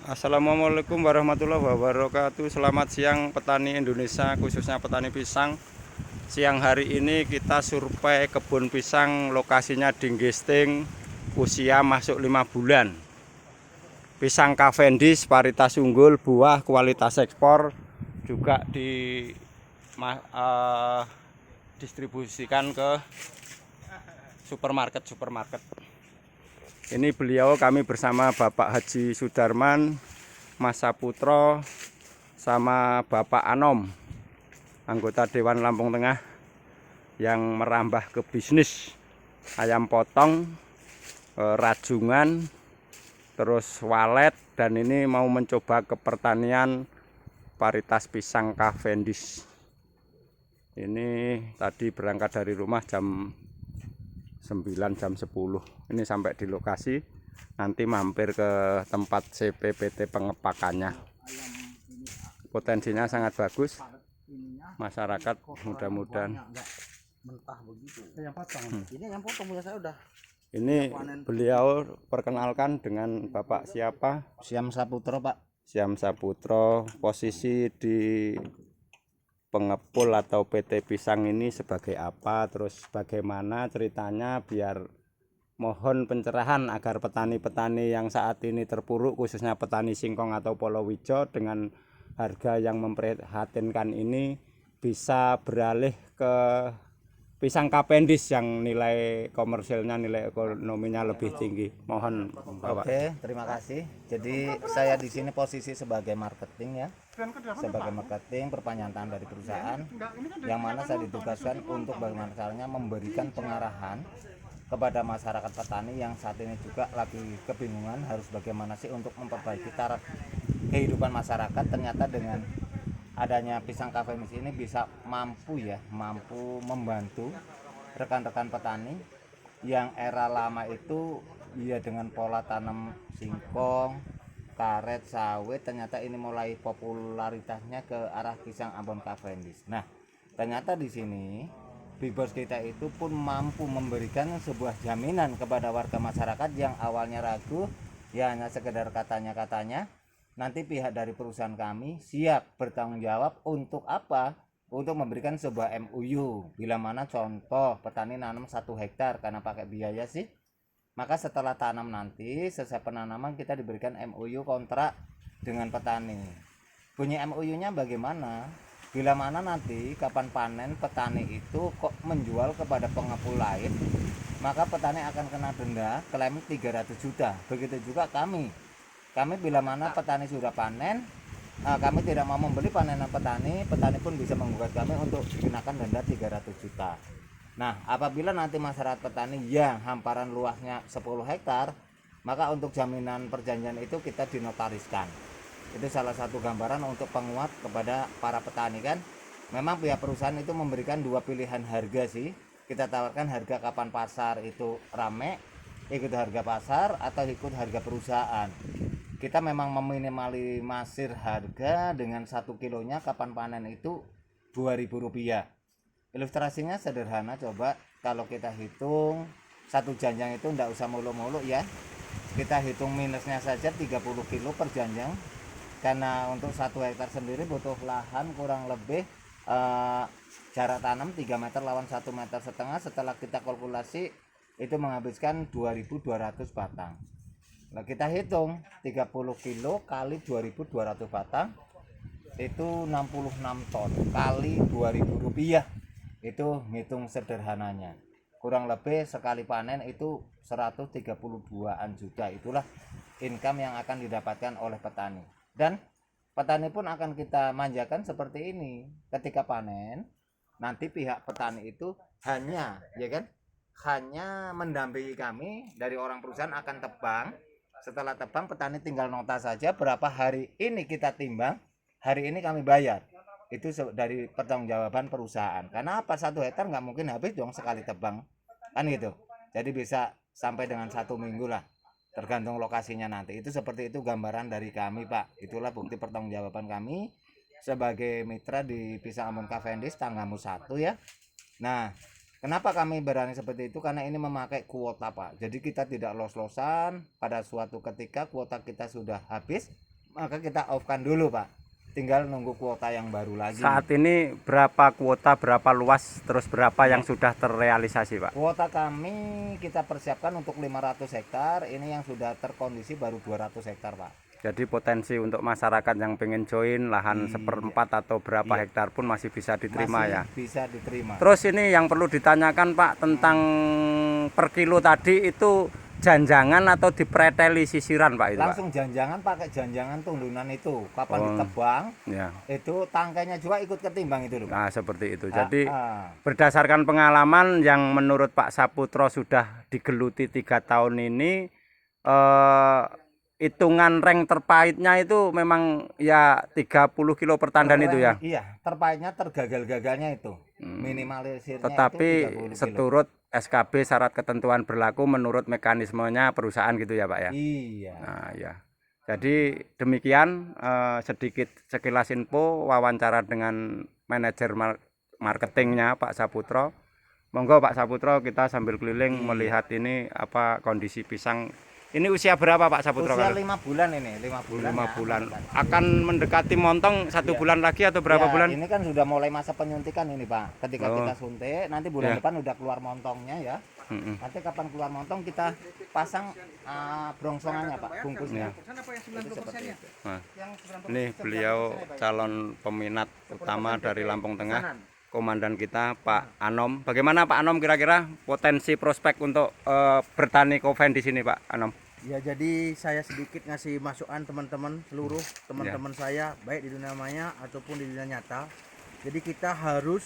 Assalamualaikum warahmatullahi wabarakatuh. Selamat siang petani Indonesia, khususnya petani pisang. Siang hari ini kita survei kebun pisang, lokasinya di Gesting, usia masuk 5 bulan. Pisang Cavendish varietas unggul, buah kualitas ekspor, juga distribusikan ke supermarket. Ini beliau, kami bersama Bapak Haji Sudarman, Mas Saputro, sama Bapak Anom, anggota Dewan Lampung Tengah, yang merambah ke bisnis ayam potong, rajungan, terus walet, dan ini mau mencoba ke pertanian varietas pisang Cavendish. Ini tadi berangkat dari rumah jam 9, jam 10. Ini sampai di lokasi, nanti mampir ke tempat CPPT pengepakannya. Potensinya sangat bagus, masyarakat mudah-mudahan. Ini beliau perkenalkan dengan Bapak siapa? Syam Saputro, Pak. Syam Saputro. Posisi di pengepul atau PT Pisang ini sebagai apa, terus bagaimana ceritanya, biar mohon pencerahan agar petani-petani yang saat ini terpuruk, khususnya petani singkong atau palawija dengan harga yang memprihatinkan ini, bisa beralih ke pisang Cavendish yang nilai komersilnya, nilai ekonominya lebih tinggi. Mohon Bapak. Oke, terima kasih. Jadi saya di sini posisi sebagai marketing ya. Sebagai marketing perpanjangan dari perusahaan yang mana saya ditugaskan untuk bagaimana caranya memberikan pengarahan kepada masyarakat petani yang saat ini juga lagi kebingungan harus bagaimana sih untuk memperbaiki taraf kehidupan masyarakat. Ternyata dengan adanya pisang Cavendish ini bisa mampu membantu rekan-rekan petani yang era lama itu ya dengan pola tanam singkong, karet, sawit, ternyata ini mulai popularitasnya ke arah pisang Ambon Cavendish. Nah, ternyata di sini Bibos kita itu pun mampu memberikan sebuah jaminan kepada warga masyarakat yang awalnya ragu, ya hanya sekedar katanya-katanya. Nanti pihak dari perusahaan kami siap bertanggung jawab untuk apa? Untuk memberikan sebuah MOU. Bila mana contoh petani nanam 1 hektar karena pakai biaya sih, maka setelah tanam nanti selesai penanaman kita diberikan MOU kontrak dengan petani. Bunyi MOU-nya bagaimana? Bila mana nanti kapan panen petani itu kok menjual kepada pengepul lain, maka petani akan kena denda klaim 300 juta. Begitu juga kami bila mana petani sudah panen, kami tidak mau membeli panenan petani pun bisa menggugat kami untuk dikenakan denda 300 juta. Nah, apabila nanti masyarakat petani yang hamparan luasnya 10 hektar, maka untuk jaminan perjanjian itu kita dinotariskan. Itu salah satu gambaran untuk penguat kepada para petani kan. Memang pihak perusahaan itu memberikan 2 pilihan harga sih. Kita tawarkan harga kapan pasar itu rame, ikut harga pasar atau ikut harga perusahaan. Kita memang meminimalisir harga dengan 1 kilonya kapan panen itu Rp2.000. Ilustrasinya sederhana, coba kalau kita hitung satu janjang itu enggak usah mulu-mulu ya. Kita hitung minusnya saja 30 kilo per janjang. Karena untuk 1 hektar sendiri butuh lahan kurang lebih jarak tanam 3 meter lawan 1,5 meter. Setelah kita kalkulasi itu menghabiskan 2.200 batang. Nah, kita hitung 30 kilo kali 2.200 batang itu 66 ton kali Rp2.000. Itu hitung sederhananya. Kurang lebih sekali panen itu 132-an juta. Itulah income yang akan didapatkan oleh petani. Dan petani pun akan kita manjakan seperti ini. Ketika panen, nanti pihak petani itu hanya mendampingi kami dari orang perusahaan akan tebang. Setelah tebang petani tinggal nota saja berapa hari ini kita timbang, hari ini kami bayar. Itu dari pertanggungjawaban perusahaan. Karena apa, 1 hektar nggak mungkin habis dong sekali tebang kan gitu. Jadi bisa sampai dengan 1 minggu lah, tergantung lokasinya nanti. Itu seperti itu gambaran dari kami, Pak. Itulah bukti pertanggungjawaban kami sebagai mitra di Pisang Ambon Cavendish Tanggamus 1 ya. Nah, Kenapa kami berani seperti itu? Karena ini memakai kuota, Pak. Jadi kita tidak los-losan. Pada suatu ketika kuota kita sudah habis, maka kita off-kan dulu, Pak. Tinggal nunggu kuota yang baru lagi. Saat ini berapa kuota, berapa luas, terus berapa yang sudah terrealisasi, Pak? Kuota kami kita persiapkan untuk 500 hektar. Ini yang sudah terkondisi baru 200 hektar, Pak. Jadi potensi untuk masyarakat yang pengen join lahan seperempat atau berapa hektar pun masih bisa diterima Masih ya. bisa diterima. Terus ini yang perlu ditanyakan Pak tentang per kilo tadi itu janjangan atau dipreteli sisiran Pak itu Langsung janjangan, pakai janjangan tundunan itu. Kapan ditebang, ya. itu tangkainya juga ikut ketimbang itu loh, Pak. Nah seperti itu. Jadi berdasarkan pengalaman yang menurut Pak Saputro sudah digeluti 3 tahun ini, hitungan reng terpahitnya itu memang ya 30 kilo per tandan itu ya. Iya, terpahitnya tergagal-gagalnya itu. Minimalisirnya Tetapi itu 30 kilo. seturut SKB syarat ketentuan berlaku menurut mekanismenya perusahaan gitu ya Pak ya. Iya. Nah ya. Jadi demikian sedikit sekilas info wawancara dengan manajer marketingnya Pak Saputro. Monggo Pak Saputro kita sambil keliling melihat ini apa kondisi pisang. Ini usia berapa Pak Saputro? Usia 5 bulan ini, 5 bulan. 5 bulan. Akan mendekati montong 1 bulan lagi atau berapa bulan? Ini kan sudah mulai masa penyuntikan ini, Pak. Ketika kita suntik, nanti bulan depan udah keluar montongnya ya. Nanti kapan keluar montong kita pasang brongsongannya, Pak, bungkusnya. Nah, ini beliau calon peminat utama dari Lampung Tengah, komandan kita Pak Anom. Bagaimana Pak Anom kira-kira potensi prospek untuk bertani koven di sini Pak Anom? Ya, jadi saya sedikit ngasih masukan teman-teman, seluruh teman-teman saya baik di dunia maya ataupun di dunia nyata. Jadi kita harus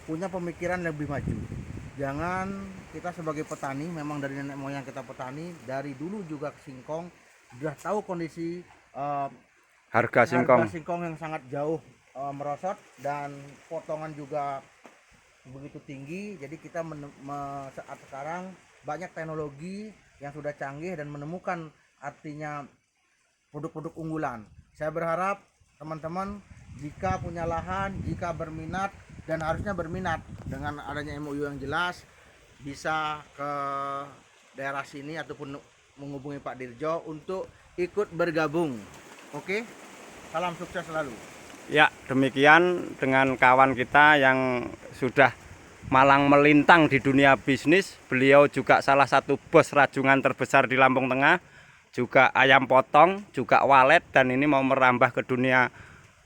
punya pemikiran lebih maju. Jangan kita sebagai petani, memang dari nenek moyang kita petani, dari dulu juga ke singkong sudah tahu kondisi harga singkong yang sangat jauh merosot dan potongan juga begitu tinggi. Jadi kita saat sekarang banyak teknologi yang sudah canggih dan menemukan artinya produk-produk unggulan. Saya berharap teman-teman jika punya lahan, jika berminat dan harusnya berminat dengan adanya MOU yang jelas, bisa ke daerah sini ataupun menghubungi Pak Dirjo untuk ikut bergabung. Oke, salam sukses selalu. ya. Demikian dengan kawan kita yang sudah malang melintang di dunia bisnis. Beliau juga salah satu bos rajungan terbesar di Lampung Tengah, juga ayam potong, juga walet, dan ini mau merambah ke dunia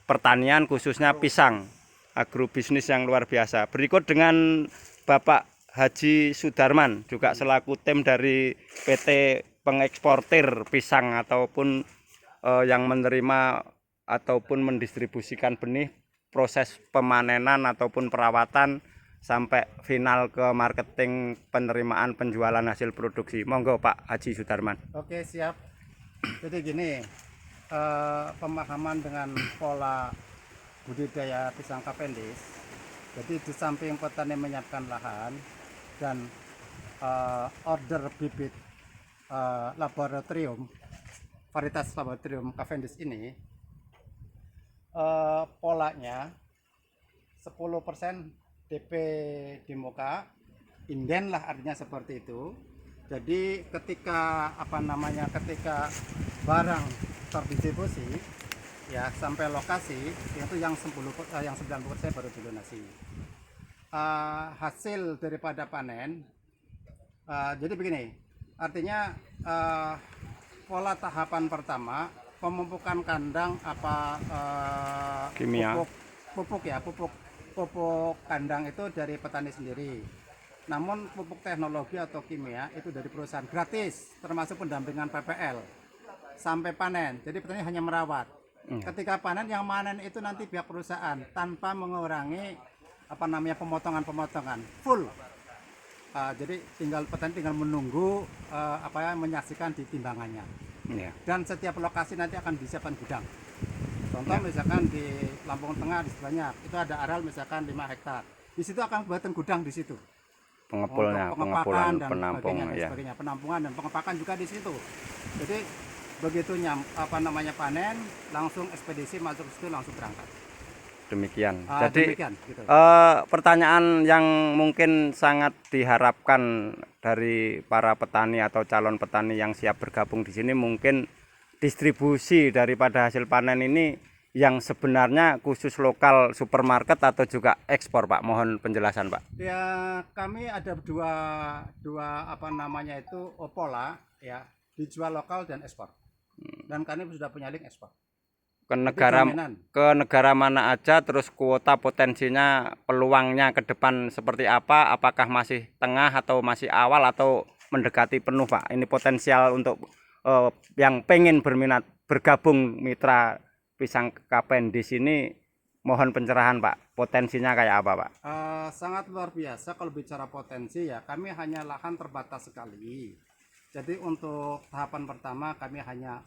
pertanian khususnya pisang, agrobisnis yang luar biasa. Berikut dengan Bapak Haji Sudarman, juga selaku tim dari PT pengeksportir pisang ataupun yang menerima ataupun mendistribusikan benih, proses pemanenan ataupun perawatan sampai final ke marketing, penerimaan penjualan hasil produksi. Monggo Pak Haji Sudarman. Oke, siap. Jadi gini, pemahaman dengan pola budidaya pisang Cavendish. Jadi di samping petani menyiapkan lahan dan order bibit laboratorium, varietas laboratorium Cavendish ini, polanya 10% DP di muka, inden lah artinya seperti itu. Jadi ketika ketika barang terdistribusi ya sampai lokasi itu yang 90% baru dilunasi. Hasil daripada panen, jadi begini, artinya pola tahapan pertama pemupukan kandang Kimia. pupuk kandang itu dari petani sendiri. Namun pupuk teknologi atau kimia itu dari perusahaan gratis, termasuk pendampingan PPL sampai panen. Jadi petani hanya merawat. Ketika panen, yang manen itu nanti pihak perusahaan tanpa mengurangi pemotongan full. Jadi petani tinggal menunggu menyaksikan di timbangannya. Dan setiap lokasi nanti akan disiapkan gudang. Contoh misalkan di Lampung Tengah di sebelahnya itu ada areal misalkan 5 hektar. Di situ akan buatan gudang di situ. Pengepulan, penampung, sebagainya. Penampungan dan pengepakan juga di situ. Jadi begitu panen langsung ekspedisi masuk ke situ langsung berangkat. demikian. Ah, Jadi demikian, gitu. pertanyaan yang mungkin sangat diharapkan dari para petani atau calon petani yang siap bergabung di sini, mungkin distribusi daripada hasil panen ini yang sebenarnya khusus lokal supermarket atau juga ekspor, Pak. Mohon penjelasan, Pak. Ya, kami ada dua apa namanya itu pola ya, dijual lokal dan ekspor. Dan kami sudah punya link ekspor. Ke dominan. negara mana aja, terus kuota potensinya, peluangnya ke depan seperti apa, apakah masih tengah atau masih awal atau mendekati penuh, Pak? Ini potensial untuk yang pengen berminat bergabung mitra pisang Kapen di sini, mohon pencerahan, Pak. Potensinya kayak apa, Pak? Sangat luar biasa kalau bicara potensi ya. Kami hanya lahan terbatas sekali. Jadi untuk tahapan pertama kami hanya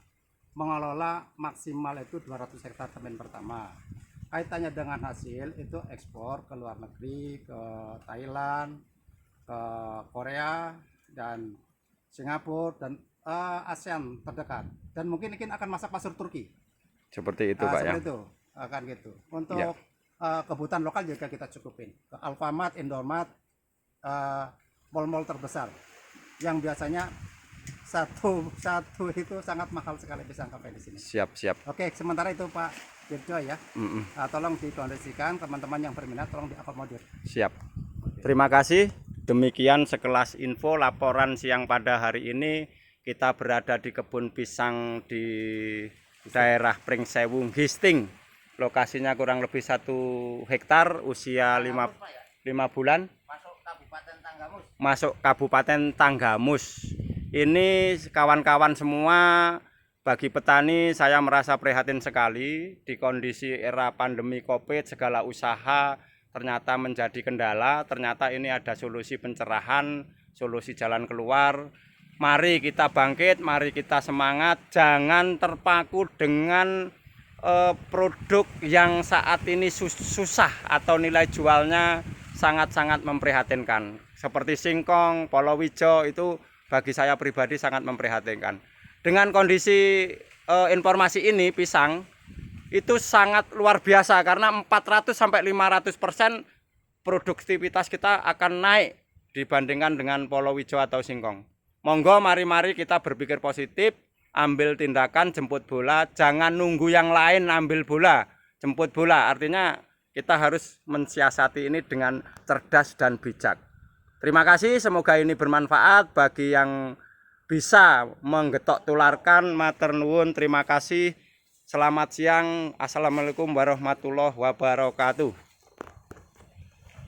mengelola maksimal itu 200 hektar temen pertama. Kaitannya dengan hasil itu ekspor ke luar negeri, ke Thailand, ke Korea dan Singapura dan ASEAN terdekat. Dan mungkin akan masuk pasar Turki. Seperti itu, Pak, ya. Seperti itu akan gitu. Untuk Ya. kebutuhan lokal juga kita cukupin. Ke Alfamart, Indomaret, mall-mall terbesar yang biasanya satu itu sangat mahal sekali pisang Kapen di sini. Siap. Oke, sementara itu Pak Dirjo ya. Mm-mm. Tolong dikondisikan, teman-teman yang berminat tolong diakomodir. Siap. Terima kasih. Demikian sekelas info laporan siang pada hari ini. Kita berada di kebun pisang di daerah Pringsewu, Gisting. Lokasinya kurang lebih 1 hektar, usia 5 bulan. Masuk Kabupaten Tanggamus. Ini kawan-kawan semua, bagi petani saya merasa prihatin sekali. Di kondisi era pandemi Covid, segala usaha ternyata menjadi kendala. Ternyata ini ada solusi pencerahan, solusi jalan keluar. Mari kita bangkit, mari kita semangat. Jangan terpaku dengan produk yang saat ini susah atau nilai jualnya sangat-sangat memprihatinkan. Seperti singkong, polowijo itu bagi saya pribadi sangat memprihatinkan. Dengan kondisi informasi ini, pisang itu sangat luar biasa karena 400 sampai 500% produktivitas kita akan naik dibandingkan dengan polowijo atau singkong. Monggo mari kita berpikir positif, ambil tindakan, jemput bola, jangan nunggu yang lain ambil bola, jemput bola. Artinya kita harus mensiasati ini dengan cerdas dan bijak. Terima kasih, semoga ini bermanfaat bagi yang bisa menggetok tularkan. Matur nuwun, terima kasih. Selamat siang. Assalamualaikum warahmatullahi wabarakatuh.